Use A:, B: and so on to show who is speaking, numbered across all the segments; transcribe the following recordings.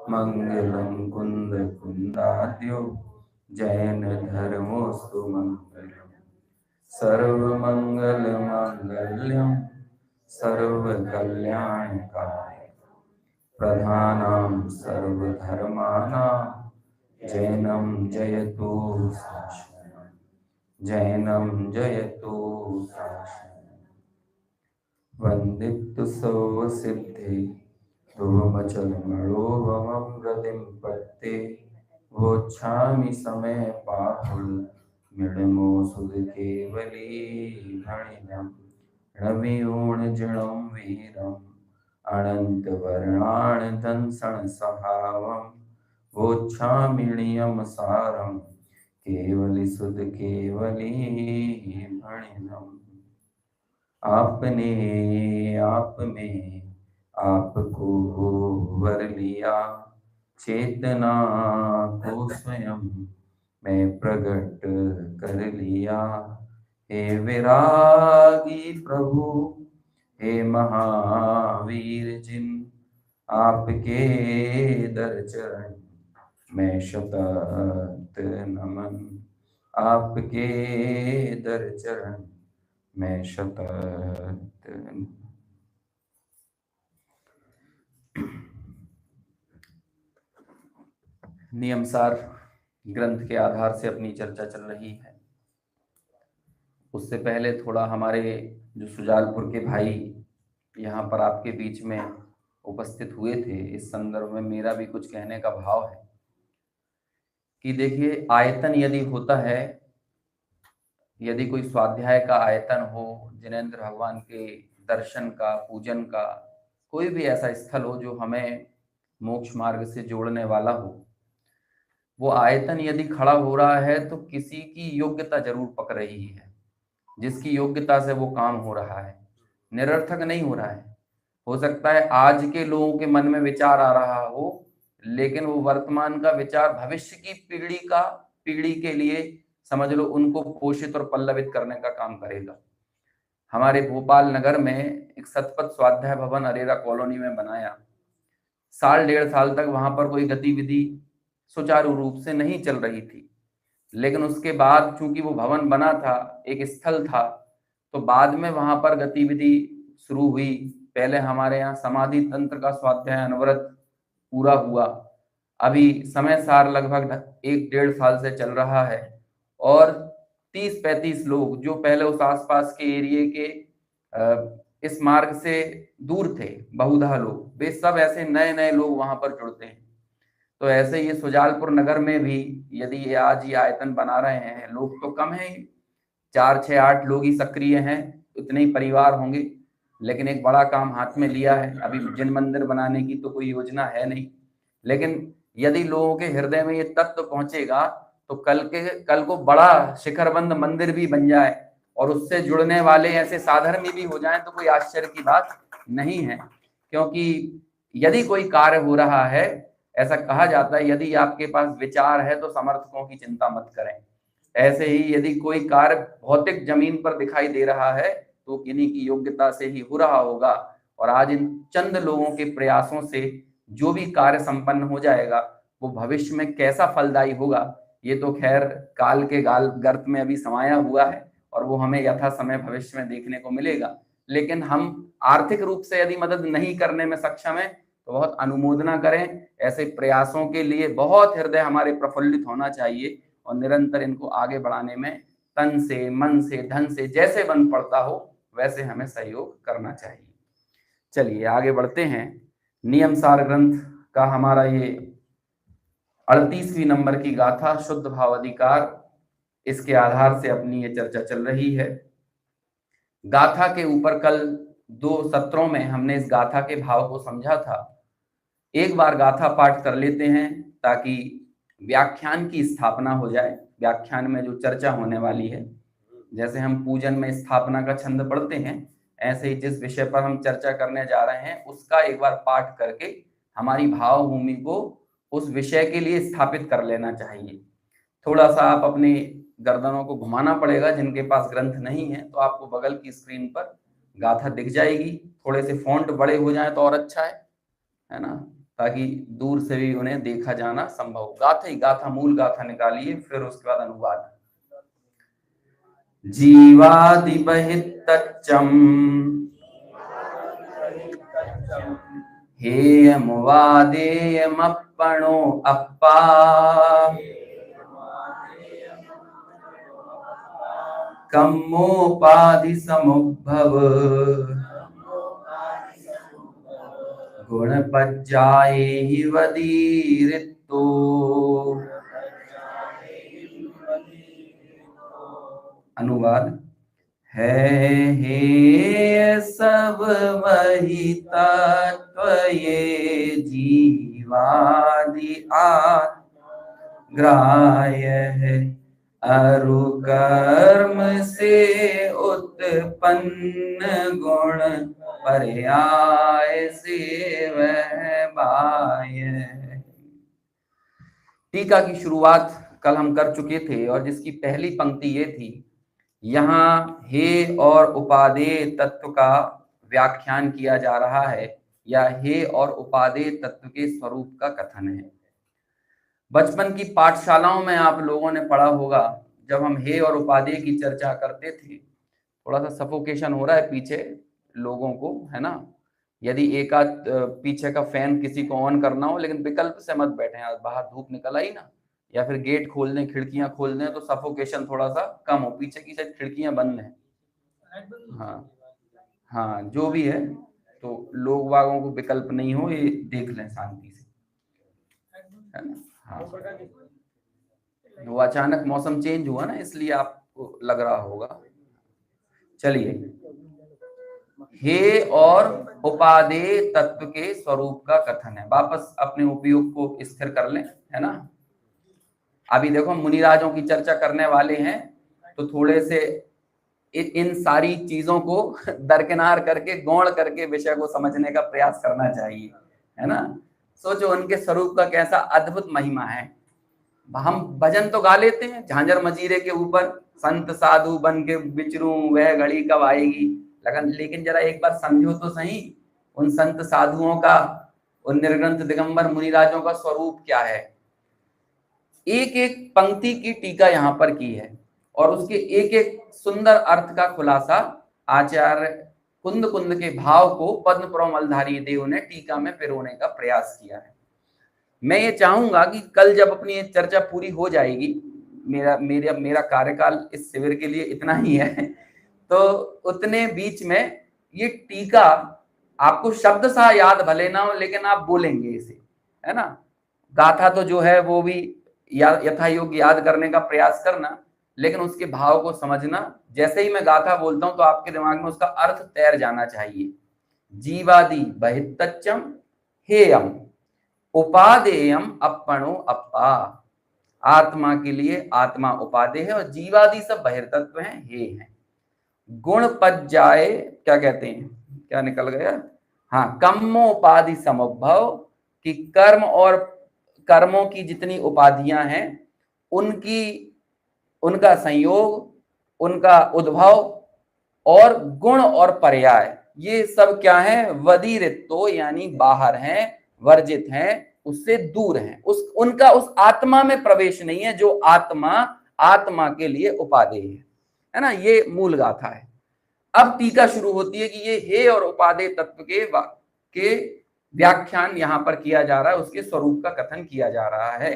A: मंगलम कुंद कुंदाद्यो जैन धर्मोस्तु मंगलम। सर्वमंगल मांगल्यम सर्वकल्याणकाय प्रधानां सर्वधर्माणां जैनं जयतु शासनम्। जैनं जयतु शासनम्। वन्दितु सर्वसिद्धि ध्रुवमचलमणोभवं गतिं पत्ते वोच्छामि समय पाहुल मृडमो सुधकेवली भणिनम् रविऊर्णजिणं वीरम् अनन्तवर्णान् दंसनसहावं वोच्छामि नियमसारं केवली सुधकेवली भणिनम्। आपने आप में आपको वर लिया, चेतना को स्वयं मैं प्रकट कर लिया। हे विरागी प्रभु, हे महावीर जिन आपके दर चरण मैं शतत नमन। आपके दर चरण मैं शतत। नियमसार ग्रंथ के आधार से अपनी चर्चा चल रही है। उससे पहले थोड़ा हमारे जो सुजालपुर के भाई यहाँ पर आपके बीच में उपस्थित हुए थे, इस संदर्भ में मेरा भी कुछ कहने का भाव है कि देखिए, आयतन यदि होता है, यदि कोई स्वाध्याय का आयतन हो, जिनेंद्र भगवान के दर्शन का, पूजन का, कोई भी ऐसा स्थल हो जो हमें मोक्ष मार्ग से जोड़ने वाला हो, वो आयतन यदि खड़ा हो रहा है तो किसी की योग्यता जरूर पक रही है, जिसकी योग्यता से वो काम हो रहा है, निरर्थक नहीं हो रहा है। हो सकता है आज के लोगों के मन में विचार आ रहा हो, लेकिन वो वर्तमान का विचार भविष्य की पीढ़ी के लिए समझ लो उनको पोषित और पल्लवित करने का काम करेगा। हमारे भोपाल नगर में एक सतपथ स्वाध्याय भवन अरेरा कॉलोनी में बनाया, साल डेढ़ साल तक वहां पर कोई गतिविधि सुचारू रूप से नहीं चल रही थी, लेकिन उसके बाद चूंकि वो भवन बना था, एक स्थल था, तो बाद में वहां पर गतिविधि शुरू हुई। पहले हमारे यहाँ समाधि तंत्र का स्वाध्याय अनवरत पूरा हुआ, अभी समय सार लगभग 1-1.5 साल से चल रहा है, और 30-35 लोग जो पहले उस आसपास के एरिए के इस मार्ग से दूर थे, बहुधा लोग, वे सब ऐसे नए नए लोग वहां पर जुड़ते हैं। तो ऐसे ये सुजालपुर नगर में भी यदि ये आज ये आयतन बना रहे हैं, लोग तो कम हैं, 4-6-8 लोग ही सक्रिय हैं, उतने ही परिवार होंगे, लेकिन एक बड़ा काम हाथ में लिया है। अभी जिन मंदिर बनाने की तो कोई योजना है नहीं, लेकिन यदि लोगों के हृदय में ये तत्व पहुंचेगा तो कल को बड़ा शिखरबंद मंदिर भी बन जाए और उससे जुड़ने वाले ऐसे साधर्मी भी हो जाएं तो कोई आश्चर्य की बात नहीं है। क्योंकि यदि कोई कार्य हो रहा है, ऐसा कहा जाता है, यदि आपके पास विचार है तो समर्थकों की चिंता मत करें। ऐसे ही यदि कोई कार्य भौतिक जमीन पर दिखाई दे रहा है तो किन्हीं की योग्यता से ही हो रहा होगा, और आज इन चंद लोगों के प्रयासों से जो भी कार्य संपन्न हो जाएगा वो भविष्य में कैसा फलदायी होगा, ये तो खैर काल के गर्त में अभी समाया हुआ है और वो हमें यथा समय भविष्य में देखने को मिलेगा। लेकिन हम आर्थिक रूप से यदि मदद नहीं करने में सक्षम है तो बहुत अनुमोदना करें। ऐसे प्रयासों के लिए बहुत हृदय हमारे प्रफुल्लित होना चाहिए और निरंतर इनको आगे बढ़ाने में तन से, मन से, धन से जैसे बन पड़ता हो वैसे हमें सहयोग करना चाहिए। चलिए आगे बढ़ते हैं। नियम सार ग्रंथ का हमारा ये 38वीं नंबर की गाथा शुद्ध भाव अधिकार, इसके आधार से अपनी ये चर्चा चल रही है। गाथा के ऊपर कल 2 सत्रों में हमने इस गाथा के भाव को समझा था। एक बार गाथा पाठ कर लेते हैं ताकि व्याख्यान की स्थापना हो जाए। व्याख्यान में जो चर्चा होने वाली है, जैसे हम पूजन में स्थापना का छंद पढ़ते हैं, ऐसे ही जिस विषय पर हम चर्चा करने जा रहे हैं उसका एक बार पाठ करके हमारी भाव भूमि को उस विषय के लिए स्थापित कर लेना चाहिए। थोड़ा सा आप अपने गर्दनों को घुमाना पड़ेगा, जिनके पास ग्रंथ नहीं है तो आपको बगल की स्क्रीन पर गाथा दिख जाएगी। थोड़े से फॉन्ट बड़े हो जाए तो और अच्छा है ना। ताकि दूर से भी उन्हें देखा जाना संभव हो। गाथा मूल गाथा निकालिए, फिर उसके बाद अनुवाद। जीवादि बहिर्तच्चम हेयमुवादेयमप्पणो अप्पा कम्मोपाधि समुद्भव गुणपज्जाये हि वदीरितो। अनुवाद। है हे सब वही तत्व ये जीवादि ग्राह्य है, अरु कर्म से उत्पन्न गुण पर्याय से वह बाह्य। टीका की शुरुआत कल हम कर चुके थे और जिसकी पहली पंक्ति ये थी, यहाँ हे और उपादेय तत्व का व्याख्यान किया जा रहा है, या हे और उपादेय तत्व के स्वरूप का कथन है। बचपन की पाठशालाओं में आप लोगों ने पढ़ा होगा, जब हम हे और उपादेय की चर्चा करते थे, थोड़ा सा सफोकेशन हो रहा है पीछे लोगों को, है ना। यदि एक आध पीछे का फैन किसी को ऑन करना हो, लेकिन विकल्प से मत बैठे, आज बाहर धूप निकल आई ना, या फिर गेट खोल दें, खिड़कियां खोल दें, तो सफोकेशन थोड़ा सा कम हो। पीछे की शायद खिड़कियां बंद हैं। हाँ, जो भी है, तो लोग वागों को विकल्प नहीं हो, ये देख लें शांति से, है ना। हाँ, वो अचानक मौसम चेंज हुआ ना, इसलिए आपको लग रहा होगा। चलिए, हे और उपादेय तत्व के स्वरूप का कथन है। वापस अपने उपयोग को स्थिर कर लें, है ना। अभी देखो मुनिराजों की चर्चा करने वाले हैं, तो थोड़े से इन सारी चीजों को दरकिनार करके, गौण करके विषय को समझने का प्रयास करना चाहिए, है ना। सोचो उनके स्वरूप का कैसा अद्भुत महिमा है। हम भजन तो गा लेते हैं झांझर मजीरे के ऊपर, संत साधु बन के विचरूं वह घड़ी कब आएगी, लेकिन जरा एक बार समझो तो सही, उन संत साधुओं का, उन निर्ग्रंथ दिगंबर मुनिराजों का स्वरूप क्या है। एक एक पंक्ति की टीका यहाँ पर की है और उसके एक एक सुंदर अर्थ का खुलासा आचार्य कुंद कुंद के भाव को पद्म प्रमलधारी देव ने टीका में पिरोने का प्रयास किया है। मैं ये चाहूंगा कि कल जब अपनी चर्चा पूरी हो जाएगी, मेरा कार्यकाल इस शिविर के लिए इतना ही है, तो उतने बीच में ये टीका आपको शब्द सा याद भले ना हो, लेकिन आप बोलेंगे इसे, है ना। गाथा तो जो है वो भी यथा योग्य याद करने का प्रयास करना, लेकिन उसके भाव को समझना। जैसे ही मैं गाथा बोलता हूं तो आपके दिमाग में उसका अर्थ तैर जाना चाहिए। जीवादि बहिर्तच्चम हेयम उपादेयम अपणो अप्पा। आत्मा के लिए आत्मा उपादेय है और जीवादि सब बहिर्तत्व हैं, हे हैं। गुण पज्जाए, क्या कहते हैं, क्या निकल गया, हाँ, कम्मोपाधि समुद्भव, कि कर्म और कर्मों की जितनी उपाधियां हैं उनका संयोग, उनका उद्भव और गुण और पर्याय, ये सब क्या है, वदीरितो यानी बाहर हैं, वर्जित हैं, उससे दूर हैं, उनका उस आत्मा में प्रवेश नहीं है जो आत्मा के लिए उपादेय है ना। ये मूल गाथा है। अब टीका शुरू होती है कि ये हे और उपादेय तत्व के व्याख्यान यहां पर किया जा रहा है, उसके स्वरूप का कथन किया जा रहा है।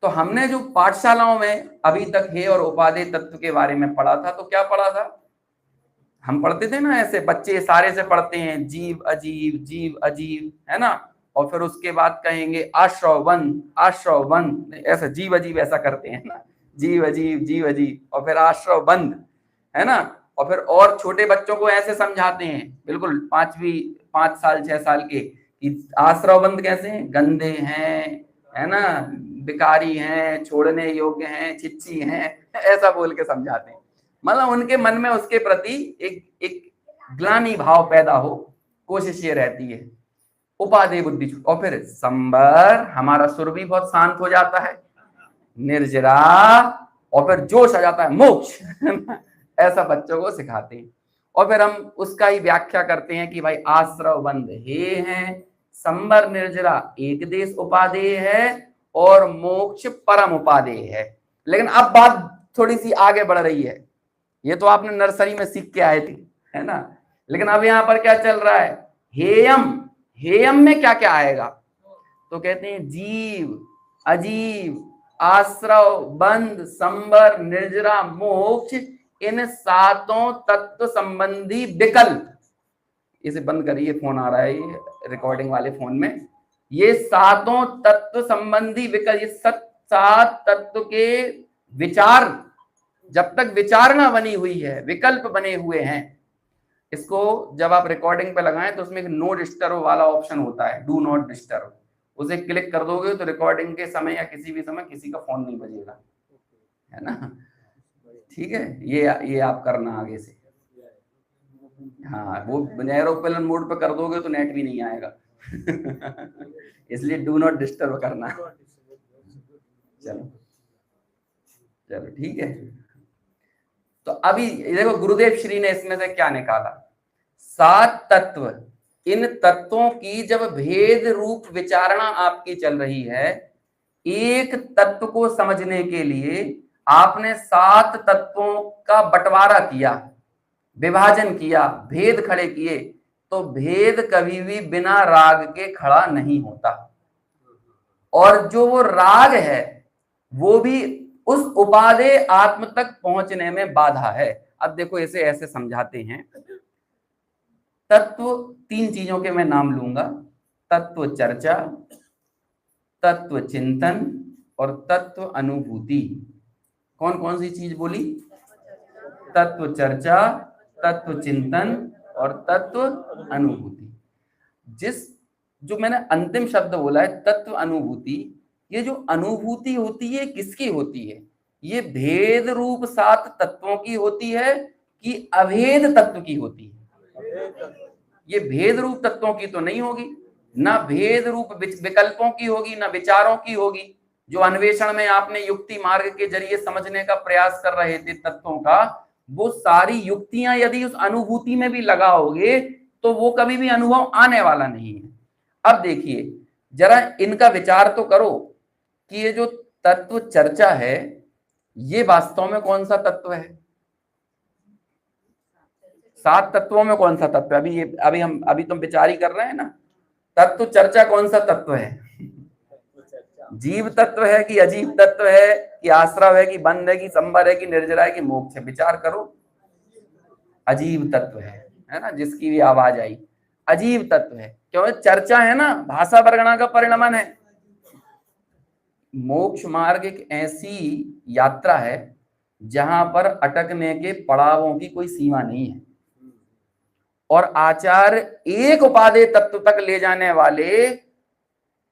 A: तो हमने जो पाठशालाओं में अभी तक हे और उपादेय तत्व के बारे में पढ़ा था, तो क्या पढ़ा था, हम पढ़ते थे ना, ऐसे बच्चे सारे से पढ़ते हैं, जीव अजीव, जीव अजीव, है ना। और फिर उसके बाद कहेंगे आश्रवबंध, ऐसा जीव अजीब ऐसा करते हैं ना, जीव अजीब, जीव अजीब, और फिर आश्रवबंध, है ना। और फिर और छोटे बच्चों को ऐसे समझाते हैं, बिल्कुल 5 साल 6 साल के, कि आश्रवबंध कैसे हैं, गंदे हैं, है ना, बिकारी हैं, छोड़ने योग्य हैं, छिच्छी हैं, ऐसा बोल के समझाते हैं। मतलब उनके मन में उसके प्रति एक ग्लानि भाव पैदा हो, कोशिश ये रहती है। उपादेय बुद्धि, और फिर संबर, हमारा सुर भी बहुत शांत हो जाता है, निर्जरा, और फिर जोश आ जाता है, मोक्ष ऐसा बच्चों को सिखाते हैं। और फिर हम उसका ही व्याख्या करते हैं कि भाई आश्रव बंद हे हैं, संबर निर्जरा एक देश उपादेय है और मोक्ष परम उपादेय है। लेकिन अब बात थोड़ी सी आगे बढ़ रही है, ये तो आपने नर्सरी में सीख के आए थे, है ना। लेकिन अब यहां पर क्या चल रहा है, हेयम, हेयम में क्या क्या आएगा, तो कहते हैं जीव, अजीव, आश्रव, बंध, संबर, निर्जरा, मोक्ष, इन सातों तत्व संबंधी विकल्प। इसे बंद करिए, फोन आ रहा है ये रिकॉर्डिंग वाले फोन में। ये सातों तत्व संबंधी विकल्प, ये सात तत्व के विचार, जब तक विचारणा बनी हुई है, विकल्प बने हुए हैं, इसको जब आप रिकॉर्डिंग पे लगाएं तो उसमें एक नो डिस्टर्ब वाला ऑप्शन होता है, डू नॉट डिस्टर्ब, उसे क्लिक कर दोगे तो रिकॉर्डिंग के समय या किसी भी समय किसी का फोन नहीं बजेगा, है ना। ठीक है, ये आप करना आगे से। हाँ, वो एरोप्लेन मोड पे कर दोगे तो नेट भी नहीं आएगा इसलिए डू नॉट डिस्टर्ब करना। चलो चलो ठीक है। तो अभी देखो गुरुदेव श्री ने इसमें से क्या निकाला, सात तत्व, इन तत्वों की जब भेद रूप विचारणा आपकी चल रही है, एक तत्व को समझने के लिए आपने सात तत्वों का बंटवारा किया, विभाजन किया, भेद खड़े किए, तो भेद कभी भी बिना राग के खड़ा नहीं होता। और जो वो राग है वो भी उस उपादेय आत्म तक पहुंचने में बाधा है। अब देखो इसे ऐसे समझाते हैं, तत्व तीन चीजों के मैं नाम लूंगा, तत्व चर्चा, तत्व चिंतन और तत्व अनुभूति। कौन कौन सी चीज बोली, तत्व चर्चा, तत्व चिंतन और तत्व अनुभूति। जो मैंने अंतिम शब्द बोला है तत्व अनुभूति, ये जो अनुभूति होती है किसकी होती है, ये भेद रूप सात तत्वों की होती है कि अभेद तत्व की होती है। ये भेद रूप तत्वों की तो नहीं होगी, ना भेद रूप विकल्पों की होगी, ना विचारों की होगी। जो अन्वेषण में आपने युक्ति मार्ग के जरिए समझने का प्रयास कर रहे थे तत्वों का, वो सारी युक्तियां यदि उस अनुभूति में भी लगाओगे तो वो कभी भी अनुभव आने वाला नहीं है। अब देखिए जरा इनका विचार तो करो कि ये जो तत्व चर्चा है ये वास्तव में कौन सा तत्व है, सात तत्वों में कौन सा तत्व है, अभी तुम विचार ही कर रहे हैं ना। तत्व चर्चा कौन सा तत्व है, जीव तत्व है कि अजीव तत्व है कि आश्रव है कि बंध है कि संबर है कि निर्जरा है कि मोक्ष है, विचार करो। अजीव तत्व है ना, जिसकी भी आवाज आई अजीव तत्व है, क्योंकि चर्चा है ना, भाषा वर्गणा का परिणमन है। मोक्ष मार्ग एक ऐसी यात्रा है जहां पर अटकने के पड़ावों की कोई सीमा नहीं है, और आचार्य एक उपादेय तत्व तक ले जाने वाले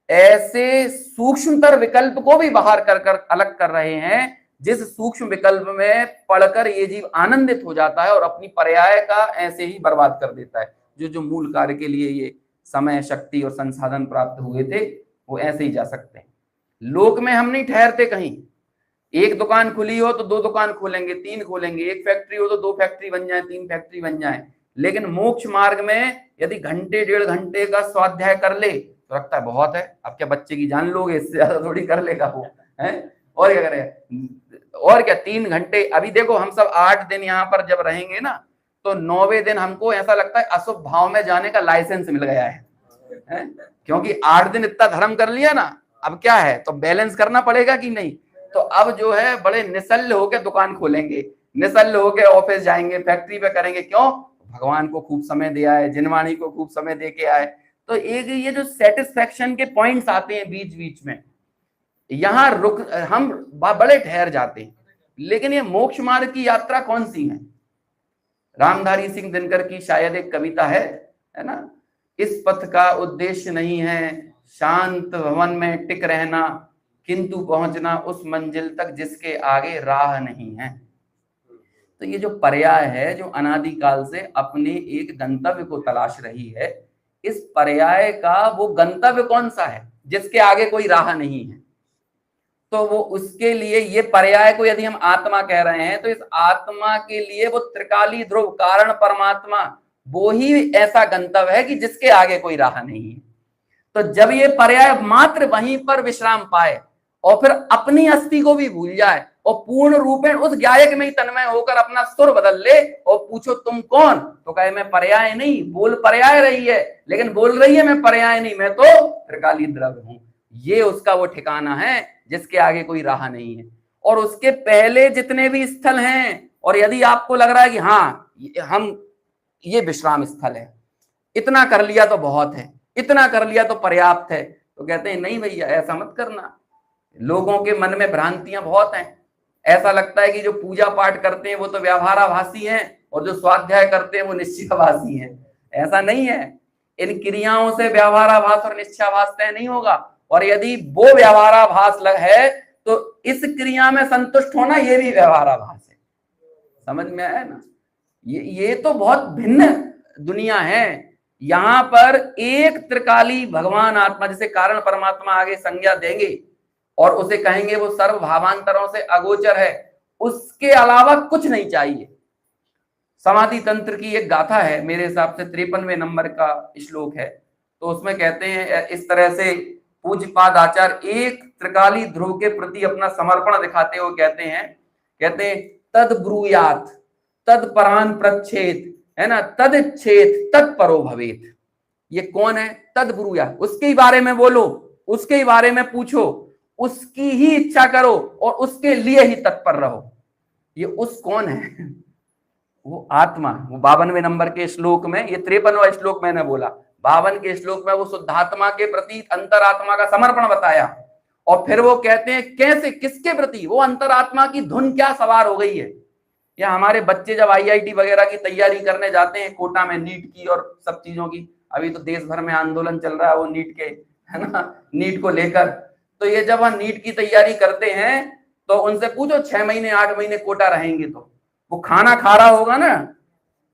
A: ऐसे सूक्ष्मतर विकल्प को भी बाहर कर अलग कर रहे हैं, जिस सूक्ष्म विकल्प में पढ़कर ये जीव आनंदित हो जाता है और अपनी पर्याय का ऐसे ही बर्बाद कर देता है। जो मूल कार्य के लिए ये समय, शक्ति और संसाधन प्राप्त हुए थे वो ऐसे ही जा सकते हैं। लोक में हम नहीं ठहरते कहीं, एक दुकान खुली हो तो दो दुकान खोलेंगे, तीन खोलेंगे, एक फैक्ट्री हो तो दो फैक्ट्री बन जाए, तीन फैक्ट्री बन जाए। लेकिन मोक्ष मार्ग में यदि घंटे डेढ़ घंटे का स्वाध्याय कर ले तो लगता है बहुत है, अब क्या बच्चे की जान लोगे, इससे ज्यादा थोड़ी कर लेगा वो, है और क्या करें, और क्या 3 घंटे। अभी देखो हम सब 8 दिन यहाँ पर जब रहेंगे ना तो 9वें दिन हमको ऐसा लगता है अशुभ भाव में जाने का लाइसेंस मिल गया है? क्योंकि 8 दिन इतना धर्म कर लिया ना, अब क्या है, तो बैलेंस करना पड़ेगा कि नहीं। तो अब जो है बड़े निसल्य होके दुकान खोलेंगे, निसल्य होके ऑफिस जाएंगे, फैक्ट्री पे करेंगे, क्यों, भगवान को खूब समय दिया है, जिनवाणी को खूब समय दे के आए। तो एक ये जो सेटिस्फेक्शन के पॉइंट्स आते हैं बीच बीच में, यहाँ हम बड़े ठहर जाते हैं। लेकिन ये मोक्ष मार्ग की यात्रा कौन सी है, रामधारी सिंह दिनकर की शायद एक कविता है ना, इस पथ का उद्देश्य नहीं है शांत भवन में टिक रहना, किंतु पहुंचना उस मंजिल तक जिसके आगे राह नहीं है। तो ये जो पर्याय है जो अनादिकाल से अपने एक गंतव्य को तलाश रही है, इस पर्याय का वो गंतव्य कौन सा है जिसके आगे कोई राह नहीं है। तो वो उसके लिए ये पर्याय को यदि हम आत्मा कह रहे हैं तो इस आत्मा के लिए वो त्रिकाली ध्रुव कारण परमात्मा वो ही ऐसा गंतव्य है कि जिसके आगे कोई राह नहीं है। तो जब ये पर्याय मात्र वहीं पर विश्राम पाए और फिर अपनी अस्थि को भी भूल जाए और पूर्ण रूपेण उस गायक में ही तन्मय होकर अपना सुर बदल ले और पूछो तुम कौन, तो कहे मैं पर्याय नहीं, बोल पर्याय रही है लेकिन बोल रही है मैं पर्याय नहीं, मैं तो त्रिकाली द्रव्य हूं। ये उसका वो ठिकाना है जिसके आगे कोई राह नहीं है। और उसके पहले जितने भी स्थल हैं, और यदि आपको लग रहा है कि हाँ हम ये विश्राम स्थल है, इतना कर लिया तो बहुत है, इतना कर लिया तो पर्याप्त है, तो कहते हैं नहीं भैया ऐसा मत करना। लोगों के मन में भ्रांतियां बहुत हैं। ऐसा लगता है कि जो पूजा पाठ करते हैं वो तो व्यवहाराभासी हैं और जो स्वाध्याय करते हैं वो निश्चयाभासी हैं। ऐसा नहीं है। इन क्रियाओं से व्यवहाराभास और निश्चयाभास तय नहीं होगा। और यदि वो व्यवहाराभास है तो इस क्रिया में संतुष्ट होना ये भी व्यवहाराभास है। समझ में आया ना? ये तो बहुत भिन्न दुनिया है। यहां पर एक त्रिकाली भगवान आत्मा, जिसे कारण परमात्मा आगे संज्ञा देंगे और उसे कहेंगे वो सर्व भावांतरों से अगोचर है, उसके अलावा कुछ नहीं चाहिए। समाधि तंत्र की एक गाथा है, मेरे हिसाब से 53वें नंबर का श्लोक है, तो उसमें कहते हैं इस तरह से पूज्यपाद आचार्य एक त्रिकाली ध्रुव के प्रति अपना समर्पण दिखाते हुए कहते हैं तद ब्रूयात तद परान प्रच्छेद, है ना, तद छेद तद परो भवेत। ये कौन है? तद ब्रूयात, उसके ही बारे में बोलो, उसके ही बारे में पूछो, उसकी ही इच्छा करो और उसके लिए ही तत्पर रहो। ये उस कौन है? वो आत्मा। वो 52वें नंबर के श्लोक में, ये 53वां श्लोक मैंने बोला, 52 के श्लोक में वो शुद्धात्मा के प्रति अंतरात्मा का समर्पण बताया। और फिर वो कहते हैं कैसे, किसके प्रति? वो अंतरात्मा की धुन क्या सवार हो गई है। या हमारे बच्चे जब IIT वगैरह की तैयारी करने जाते हैं, कोटा में नीट की और सब चीजों की, अभी तो देश भर में आंदोलन चल रहा है वो नीट के, है ना, नीट को लेकर। तो ये जब वह नीट की तैयारी करते हैं तो उनसे पूछो 6 महीने 8 महीने कोटा रहेंगे तो वो खाना खा रहा होगा ना,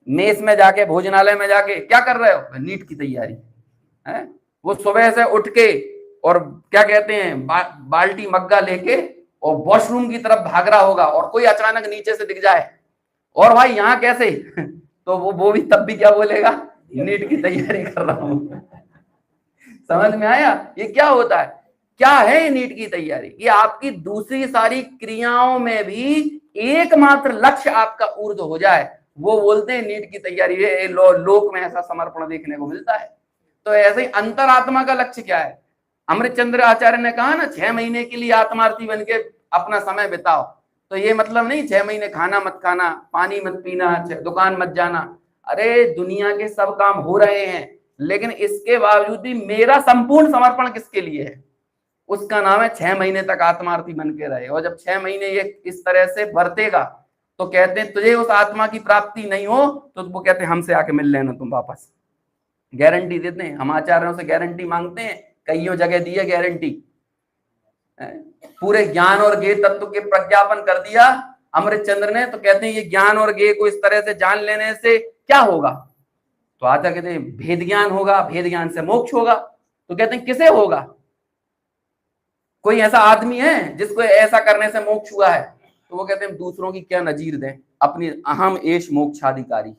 A: मेस में जाके, भोजनालय में जाके, क्या कर रहे हो? नीट की तैयारी है। वो सुबह से उठ के और क्या कहते हैं, बाल्टी मग्गा लेके और वॉशरूम की तरफ भाग रहा होगा और कोई अचानक नीचे से दिख जाए और भाई यहाँ कैसे तो वो भी तब भी क्या बोलेगा? नीट की तैयारी कर रहा हूं। समझ में आया? ये क्या होता है? क्या है नीट की तैयारी? कि आपकी दूसरी सारी क्रियाओं में भी एकमात्र लक्ष्य आपका ऊर्ध्व हो जाए, वो बोलते हैं नीट की तैयारी। लोक में ऐसा समर्पण देखने को मिलता है। तो ऐसे ही अंतरात्मा का लक्ष्य क्या है? अमृतचंद्र आचार्य ने कहा ना, 6 महीने के लिए आत्मार्थी बन के अपना समय बिताओ। तो ये मतलब नहीं 6 महीने खाना मत खाना, पानी मत पीना, दुकान मत जाना। अरे दुनिया के सब काम हो रहे हैं, लेकिन इसके बावजूद भी मेरा संपूर्ण समर्पण किसके लिए है? उसका नाम है 6 महीने तक आत्मार्थी बन के रहे। और जब 6 महीने ये इस तरह से बरतेगा तो कहते हैं तुझे उस आत्मा की प्राप्ति नहीं हो तो वो कहते हैं हमसे आके मिल लेना तुम वापस। गारंटी देते हैं हम, आचार्यों से गारंटी मांगते हैं, कईयों जगह दी है गारंटी। पूरे ज्ञान और ज्ञेय तत्व के प्रज्ञापन कर दिया अमृतचंद्र ने। तो कहते हैं ये ज्ञान और ज्ञेय को इस तरह से जान लेने से क्या होगा? तो आचार्य कहते हैं भेद ज्ञान होगा, भेद ज्ञान से मोक्ष होगा। तो कहते हैं किसे होगा? कोई ऐसा आदमी है जिसको ऐसा करने से मोक्ष हुआ है? तो वो कहते हैं दूसरों की क्या नजीर दें, अपनी अहम एश मोक्षाधिकारी।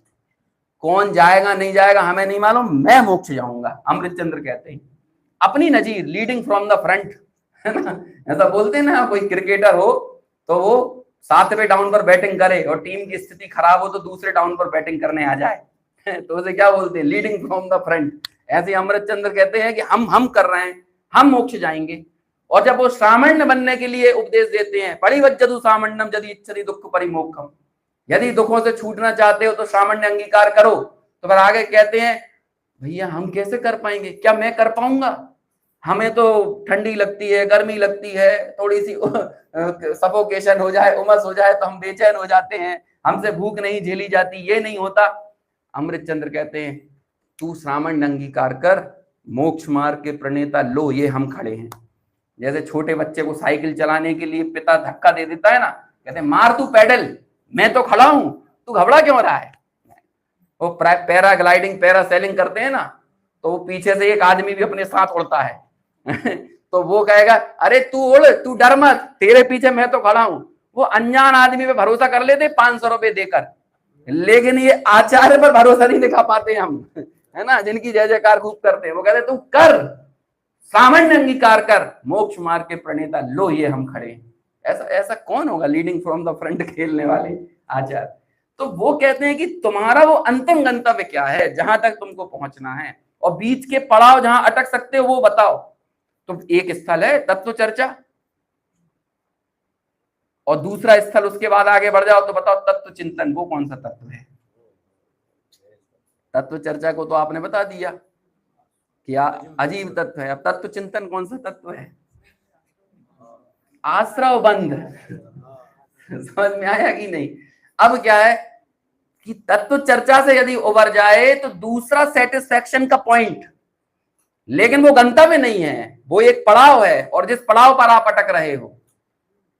A: कौन जाएगा नहीं जाएगा हमें नहीं मालूम, मैं मोक्ष जाऊंगा। अमृतचंद्र कहते हैं अपनी नजीर, लीडिंग फ्रॉम द फ्रंट, है ना, ऐसा बोलते हैं ना। कोई क्रिकेटर हो तो वो 7वें डाउन पर बैटिंग करे और टीम की स्थिति खराब हो तो दूसरे डाउन पर बैटिंग करने आ जाए, तो उसे क्या बोलते हैं? Leading from the front. ऐसे अमृतचंद्र कहते हैं कि हम कर रहे हैं, हम मोक्ष जाएंगे। और जब वो सामान्य बनने के लिए उपदेश देते हैं, परिवज्जतु सामान्यम यदि इच्छति दुख परिमोक्षम, यदि दुखों से छूटना चाहते हो तो सामान्य अंगीकार करो। तो फिर आगे कहते हैं भैया हम कैसे कर पाएंगे? क्या मैं कर पाऊंगा? हमें तो ठंडी लगती है, गर्मी लगती है, थोड़ी सी सफोकेशन हो जाए, उमस हो जाए तो हम बेचैन हो जाते हैं, हमसे भूख नहीं झेली जाती, ये नहीं होता। अमृतचंद्र कहते हैं तू सामान्य अंगीकार कर, मोक्ष मार्ग के प्रणेता लो ये हम खड़े हैं। जैसे छोटे बच्चे को साइकिल चलाने के लिए पिता धक्का दे देता है ना, कहते हैं मार तू पेडल, मैं तो खड़ा हूं, तू घबरा क्यों रहा है? वो पैराग्लाइडिंग पैरासेलिंग करते हैं ना, तो वो पीछे से एक आदमी भी अपने साथ उड़ता है तो वो कहेगा अरे तू उड़, तू डर मत, तेरे पीछे मैं तो खड़ा हूं। वो अनजान आदमी पे भरोसा कर लेते 500 रुपए देकर, लेकिन ये आचार्य पर भरोसा नहीं दिखा पाते हम, है ना, जिनकी जय जयकार खूब करते हैं। वो कहते तू कर, सामान्य अंगीकार कर मोक्ष मार्ग के प्रणेता लो ये हम खड़े हैं। ऐसा ऐसा कौन होगा लीडिंग फ्रॉम द फ्रंट खेलने वाले आचार्य। तो वो कहते हैं कि तुम्हारा वो अंतिम गंतव्य क्या है, जहां तक तुमको पहुंचना है, और बीच के पड़ाव जहां अटक सकते हो वो बताओ। तो एक स्थल है तत्व चर्चा, और दूसरा स्थल उसके बाद आगे बढ़ जाओ तो बताओ तत्व चिंतन, वो कौन सा तत्व है। तत्व चर्चा को तो आपने बता दिया क्या अजीब तत्व है। अब तत्व चिंतन कौन सा तत्व है, आश्रव बंध। समझ में आया कि नहीं। अब क्या है कि तत्व चर्चा से यदि उबर जाए तो दूसरा सेटिस्फैक्शन का पॉइंट, लेकिन वो गंतव्य नहीं है, वो एक पड़ाव है, और जिस पड़ाव पर आप अटक रहे हो,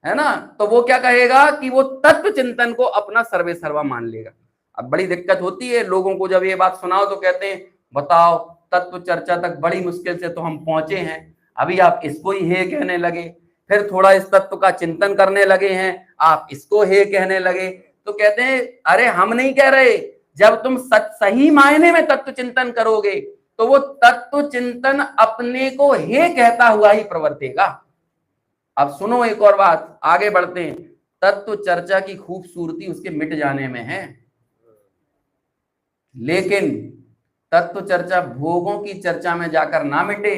A: है ना, तो वो क्या कहेगा कि वो तत्व चिंतन को अपना सर्वे सर्वा मान लेगा। अब बड़ी दिक्कत होती है लोगों को, जब ये बात सुनाओ तो कहते हैं बताओ तत्व चर्चा तक बड़ी मुश्किल से तो हम पहुंचे हैं, अभी आप इसको ही हे कहने लगे, फिर थोड़ा इस तत्व का चिंतन करने लगे हैं, आप इसको हे कहने लगे। तो कहते हैं अरे हम नहीं कह रहे, जब तुम सही मायने में तत्व चिंतन करोगे तो वो तत्व चिंतन अपने को हे कहता हुआ ही प्रवर्तेगा। अब सुनो एक और बात, आगे बढ़ते हैं। तत्व चर्चा की खूबसूरती उसके मिट जाने में है, लेकिन तत्व चर्चा भोगों की चर्चा में जाकर ना मिटे,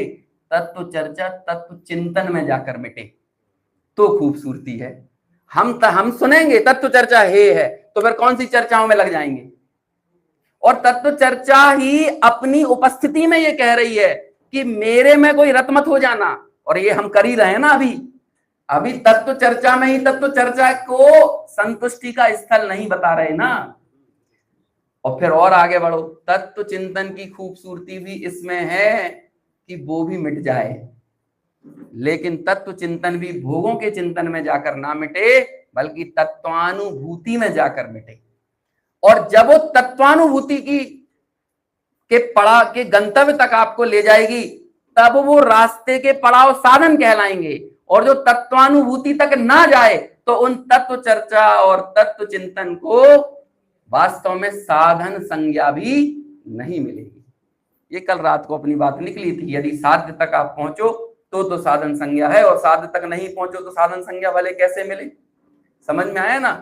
A: तत्व चर्चा तत्व चिंतन में जाकर मिटे तो खूबसूरती है। हम सुनेंगे तत्व चर्चा है तो फिर कौन सी चर्चाओं में लग जाएंगे, और तत्व चर्चा ही अपनी उपस्थिति में ये कह रही है कि मेरे में कोई रत मत हो जाना, और ये हम कर ही रहे हैं ना। अभी तत्व चर्चा में ही तत्व चर्चा को संतुष्टि का स्थल नहीं बता रहे ना। और फिर और आगे बढ़ो, तत्व चिंतन की खूबसूरती भी इसमें है कि वो भी मिट जाए, लेकिन तत्व चिंतन भी भोगों के चिंतन में जाकर ना मिटे, बल्कि तत्वानुभूति में जाकर मिटे। और जब वो तत्वानुभूति के गंतव्य तक आपको ले जाएगी, तब वो रास्ते के पड़ाव साधन कहलाएंगे। और जो तत्वानुभूति तक ना जाए तो उन तत्व चर्चा और तत्व चिंतन को वास्तव में साधन संज्ञा भी नहीं मिलेगी। ये कल रात को अपनी बात निकली थी, यदि साध्य तक आप पहुंचो तो साधन संज्ञा है, और साध्य तक नहीं पहुंचो तो साधन संज्ञा वाले कैसे मिले। समझ में आया ना।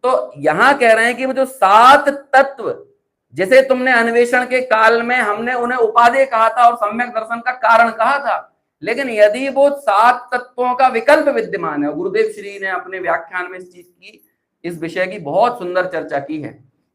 A: तो यहां कह रहे हैं कि वो जो 7 तत्व, जिसे तुमने अन्वेषण के काल में हमने उन्हें उपादेय कहा था और सम्यक दर्शन का कारण कहा था, लेकिन यदि वो 7 तत्वों का विकल्प विद्यमान है, गुरुदेव श्री ने अपने व्याख्यान में इस विषय की बहुत सुंदर चर्चा की है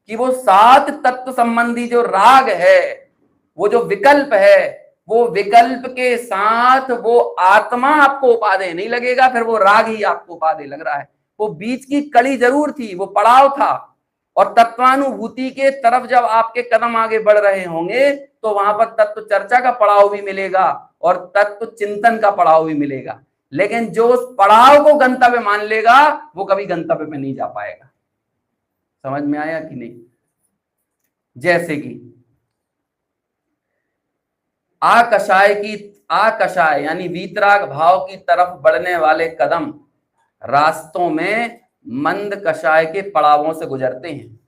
A: कि वो 7 तत्व संबंधी जो राग है, वो जो विकल्प है, वो विकल्प के साथ वो आत्मा आपको उपादेय नहीं लगेगा, फिर वो राग ही आपको उपादेय लग रहा है। वो बीच की कड़ी जरूर थी, वो पड़ाव था, और तत्वानुभूति के तरफ जब आपके कदम आगे बढ़ रहे होंगे तो वहां पर तत्व चर्चा का पड़ाव भी मिलेगा और तत्व चिंतन का पड़ाव भी मिलेगा। लेकिन जो उस पड़ाव को गंतव्य मान लेगा वो कभी गंतव्य पे नहीं जा पाएगा। समझ में आया कि नहीं। जैसे कि आकषाय यानी वीतराग भाव की तरफ बढ़ने वाले कदम रास्तों में मंद कषाय के पड़ावों से गुजरते हैं,